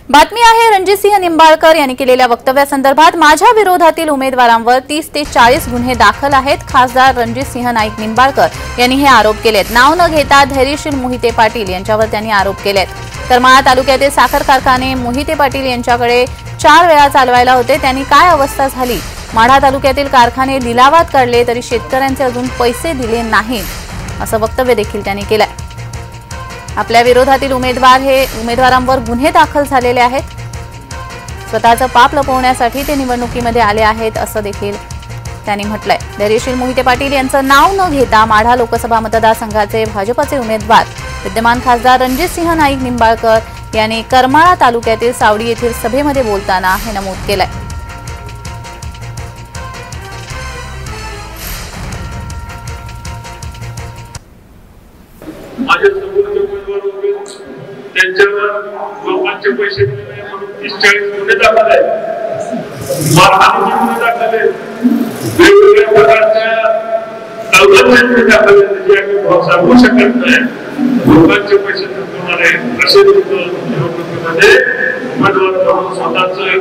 बातमी आहे रणजितसिंह निंबाळकर यांनी केलेल्या वक्तव्यासंदर्भात माझ्या विरोधातील उमेदवारांवर 30 ते 40 गुन्हे दाखल आहेत। खासदार रणजितसिंह नाईक निंबाळकर यांनी हे आरोप केलेत। नाव न घेता धैर्यशील मोहिते पाटील यांच्यावर त्यांनी आरोप केलेत। करमाळा तालुक्यातील साखर कारखाने मोहिते पाटील यांच्याकडे 4 वेळा चालवायला होते, त्यांनी काय अवस्था झाली। माढा तालुक्यातील कारखाने लिलावात काढले तरी शेतकऱ्यांचे अजून पैसे दिले नाहीत असं वक्तव्य देखील त्यांनी केलंय। आपल्या विरोधातील उमेदवारांवर गुन्हे दाखल झालेले आहेत। स्वतःचं पाप लपवण्यासाठी ते निवडणुकीमध्ये आले आहेत असं देखील त्यांनी म्हटलंय। धैर्यशील मोहिते पाटील यांचं नाव न घेता माढा लोकसभा मतदारसंघाचे भाजपचे उमेदवार विद्यमान खासदार रणजितसिंह नाईक निंबाळकर यांनी करमाळा तालुक्यातील सावडी येथील सभेमध्ये बोलताना हे नमूद केलंय। त्यांच्यावर लोकांचे पैसे दिले म्हणून 30-40 गुन्हे दाखल आहेत, मारहाणीचे गुन्हे दाखल आहेत, वेगवेगळ्या प्रकारच्या दौलतचे गुन्हे दाखल आहेत, जे आम्ही सांगू शकत नाही। लोकांचे पैसे थकवणारे असे लोक निवडणुकीमध्ये उमेदवार म्हणून स्वतःचं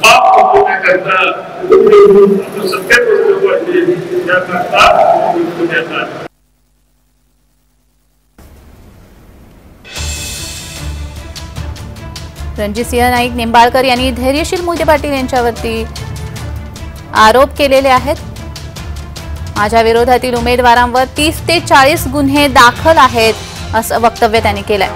पाप लपवण्याकरता सत्य वस्तू वाढली त्याकरता निवडून येतात। रणजितसिंह नाईक निंबाळकर यांनी धैर्यशील मोहिते पाटील यांच्यावरती आरोप केलेले आहेत। माझ्या विरोधातील उमेदवारांवर 30 ते 40 गुन्हे दाखल आहेत असं वक्तव्य त्यांनी केलंय।